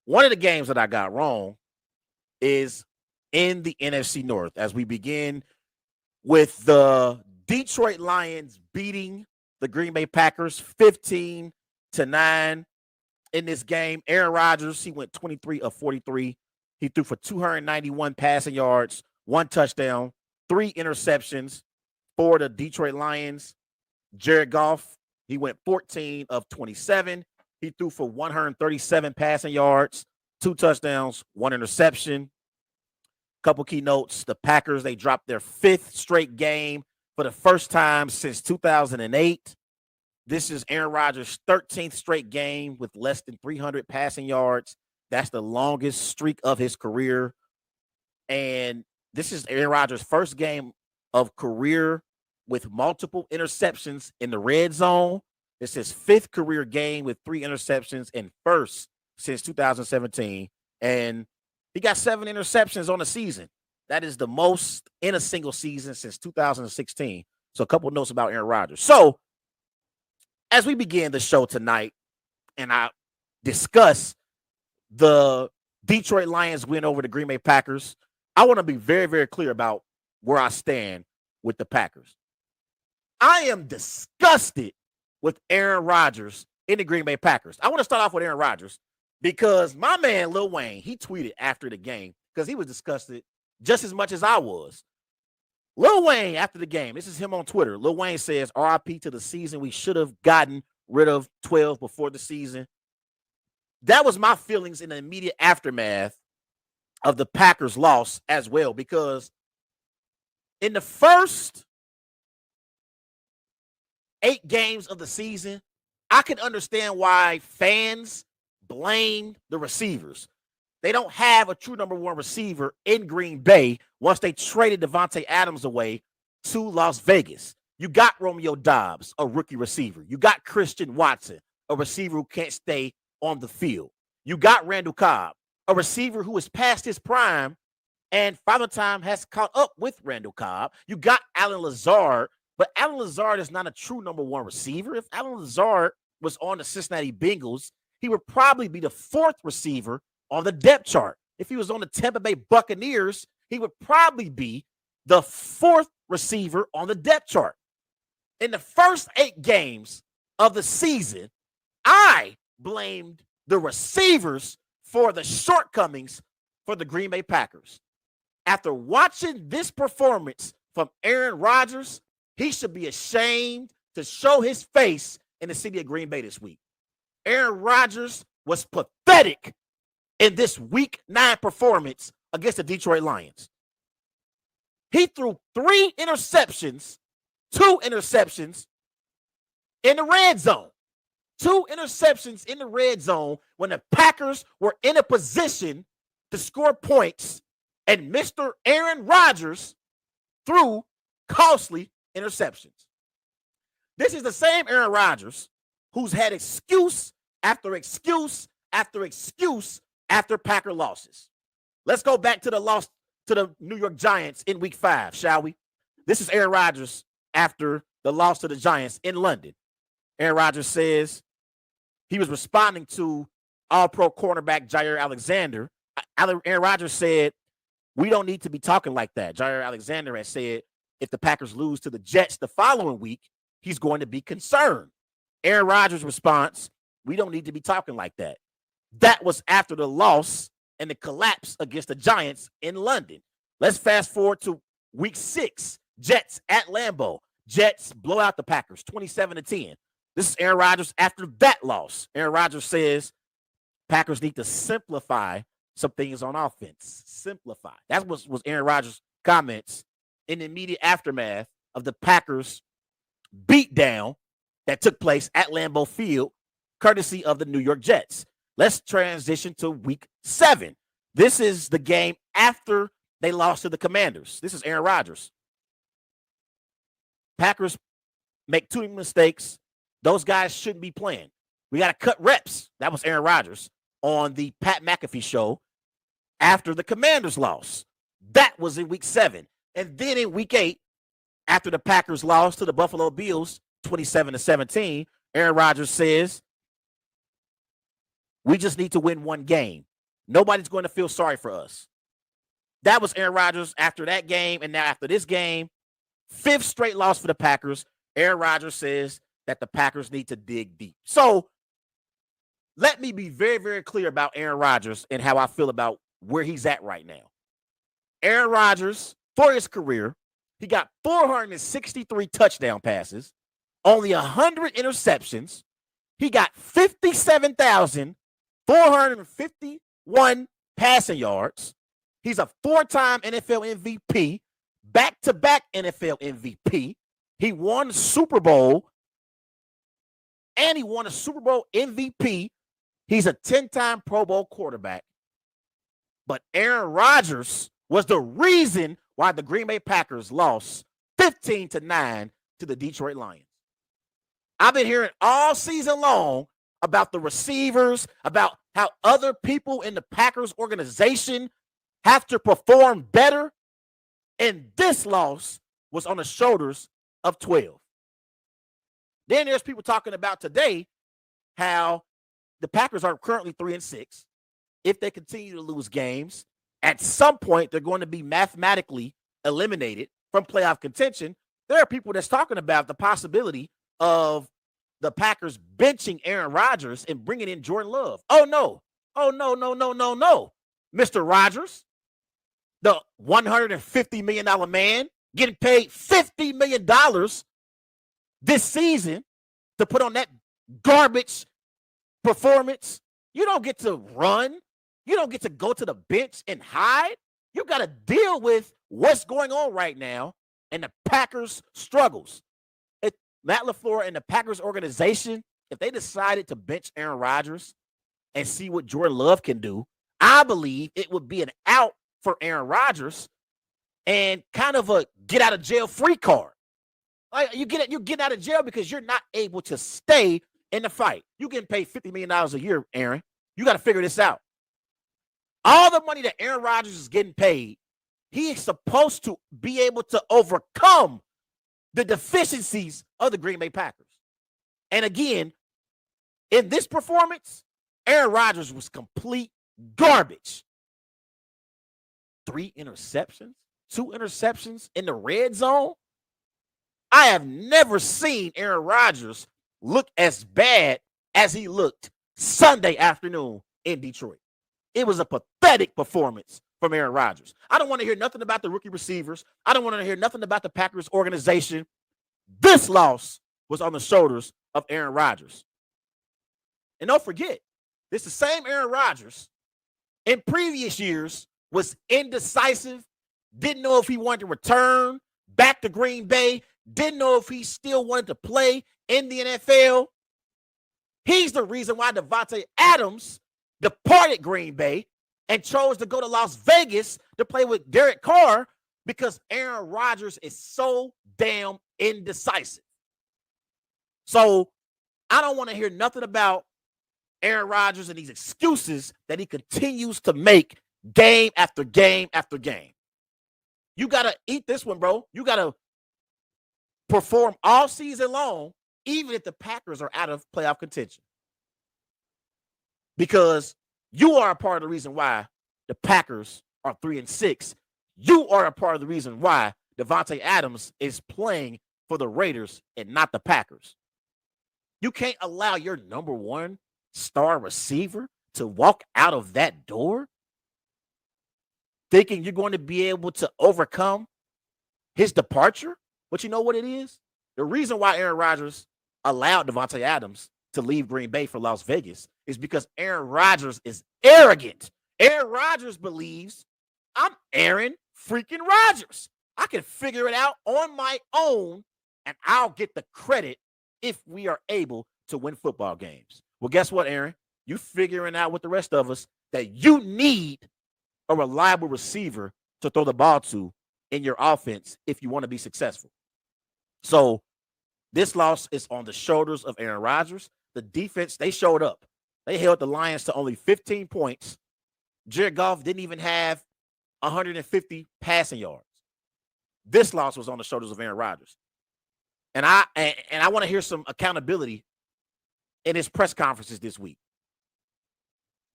One of the games that I got wrong is in the NFC North as we begin with the Detroit Lions beating the Green Bay Packers 15-9 in this game. Aaron Rodgers, he went 23 of 43. He threw for 291 passing yards, 1 touchdown, 3 interceptions for the Detroit Lions. Jared Goff, he went 14 of 27. He threw for 137 passing yards, 2 touchdowns, 1 interception. Couple key notes. The Packers, they dropped their 5th straight game for the first time since 2008. This is Aaron Rodgers' 13th straight game with less than 300 passing yards. That's the longest streak of his career. And this is Aaron Rodgers' first game of career with multiple interceptions in the red zone. It's his 5th career game with 3 interceptions and first since 2017. And he got 7 interceptions on the season. That is the most in a single season since 2016. So a couple of notes about Aaron Rodgers. So as we begin the show tonight and I discuss the Detroit Lions win over the Green Bay Packers, I want to be very, very clear about where I stand with the Packers. I am disgusted with Aaron Rodgers in the Green Bay Packers. I want to start off with Aaron Rodgers because my man Lil Wayne, he tweeted after the game because he was disgusted just as much as I was. Lil Wayne, after the game, this is him on Twitter. Lil Wayne says, RIP to the season. We should have gotten rid of 12 before the season. That was my feelings in the immediate aftermath of the Packers' loss as well, because in the first 8 games of the season, I can understand why fans blamed the receivers. They don't have a true number 1 receiver in Green Bay once they traded Devontae Adams away to Las Vegas. You got Romeo Doubs, a rookie receiver. You got Christian Watson, a receiver who can't stay on the field. You got Randall Cobb, a receiver who is past his prime, and Father Time has caught up with Randall Cobb. You got Allen Lazard, but Allen Lazard is not a true number 1 receiver. If Allen Lazard was on the Cincinnati Bengals, he would probably be the 4th receiver on the depth chart. If he was on the Tampa Bay Buccaneers, he would probably be the 4th receiver on the depth chart. In the first 8 games of the season, I blamed the receivers for the shortcomings for the Green Bay Packers. After watching this performance from Aaron Rodgers, he should be ashamed to show his face in the city of Green Bay this week. Aaron Rodgers was pathetic in this week 9 performance against the Detroit Lions. He threw 3 interceptions, 2 interceptions in the red zone. 2 interceptions in the red zone when the Packers were in a position to score points, and Mr. Aaron Rodgers threw costly interceptions. This is the same Aaron Rodgers who's had excuse after excuse after excuse after Packer losses. Let's go back to the loss to the New York Giants in week 5, shall we? This is Aaron Rodgers after the loss to the Giants in London. Aaron Rodgers says he was responding to all-pro cornerback Jair Alexander. Aaron Rodgers said, we don't need to be talking like that. Jair Alexander has said if the Packers lose to the Jets the following week, he's going to be concerned. Aaron Rodgers' response, we don't need to be talking like that. That was after the loss and the collapse against the Giants in London. Let's fast forward to week 6, Jets at Lambeau. Jets blow out the Packers 27-10. This is Aaron Rodgers after that loss. Aaron Rodgers says Packers need to simplify some things on offense. Simplify. That was Aaron Rodgers' comments in the immediate aftermath of the Packers beatdown that took place at Lambeau Field, courtesy of the New York Jets. Let's transition to week 7. This is the game after they lost to the Commanders. This is Aaron Rodgers. Packers make 2 mistakes. Those guys shouldn't be playing. We got to cut reps. That was Aaron Rodgers on the Pat McAfee show after the Commanders loss. That was in week 7. And then in week 8, after the Packers lost to the Buffalo Bills 27-17, Aaron Rodgers says, we just need to win 1 game. Nobody's going to feel sorry for us. That was Aaron Rodgers after that game, and now after this game, 5th straight loss for the Packers. Aaron Rodgers says that the Packers need to dig deep. So let me be very, very clear about Aaron Rodgers and how I feel about where he's at right now. Aaron Rodgers, for his career, he got 463 touchdown passes, only 100 interceptions. He got 57,451 passing yards. He's a 4-time NFL MVP, back-to-back NFL MVP. He won the Super Bowl, and he won a Super Bowl MVP. He's a 10-time Pro Bowl quarterback. But Aaron Rodgers was the reason why the Green Bay Packers lost 15-9 to the Detroit Lions. I've been hearing all season long about the receivers, about how other people in the Packers organization have to perform better. And this loss was on the shoulders of 12. Then there's people talking about today how the Packers are currently 3-6. If they continue to lose games, at some point they're going to be mathematically eliminated from playoff contention. There are people that's talking about the possibility of the Packers benching Aaron Rodgers and bringing in Jordan Love. Oh, no. Oh, no, no, no, no, no. Mr. Rodgers, the $150 million man, getting paid $50 million this season to put on that garbage performance. You don't get to run. You don't get to go to the bench and hide. You got to deal with what's going on right now and the Packers' struggles. Matt LaFleur and the Packers organization, if they decided to bench Aaron Rodgers and see what Jordan Love can do, I believe it would be an out for Aaron Rodgers and kind of a get out of jail free card. Like you get out of jail because you're not able to stay in the fight. You getting paid $50 million a year, Aaron. You got to figure this out. All the money that Aaron Rodgers is getting paid, he is supposed to be able to overcome the deficiencies of the Green Bay Packers. And again, in this performance, Aaron Rodgers was complete garbage. 3 interceptions, 2 interceptions in the red zone. I have never seen Aaron Rodgers look as bad as he looked Sunday afternoon in Detroit. It was a pathetic performance from Aaron Rodgers. I don't want to hear nothing about the rookie receivers. I don't want to hear nothing about the Packers organization. This loss was on the shoulders of Aaron Rodgers. And don't forget, this is the same Aaron Rodgers in previous years was indecisive, didn't know if he wanted to return back to Green Bay, didn't know if he still wanted to play in the NFL. He's the reason why Davante Adams departed Green Bay and chose to go to Las Vegas to play with Derek Carr because Aaron Rodgers is so damn indecisive. So I don't want to hear nothing about Aaron Rodgers and these excuses that he continues to make game after game after game. You got to eat this one, bro. You got to perform all season long, even if the Packers are out of playoff contention. Because you are a part of the reason why the Packers are 3-6. You are a part of the reason why Davante Adams is playing for the Raiders and not the Packers. You can't allow your number one star receiver to walk out of that door thinking you're going to be able to overcome his departure. But you know what it is? The reason why Aaron Rodgers allowed Davante Adams to leave Green Bay for Las Vegas is because Aaron Rodgers is arrogant. Aaron Rodgers believes I'm Aaron freaking Rodgers. I can figure it out on my own, and I'll get the credit if we are able to win football games. Well, guess what, Aaron? You figuring out with the rest of us that you need a reliable receiver to throw the ball to in your offense if you want to be successful. So this loss is on the shoulders of Aaron Rodgers. The defense, they showed up. They held the Lions to only 15 points. Jared Goff didn't even have 150 passing yards. This loss was on the shoulders of Aaron Rodgers. And I want to hear some accountability in his press conferences this week.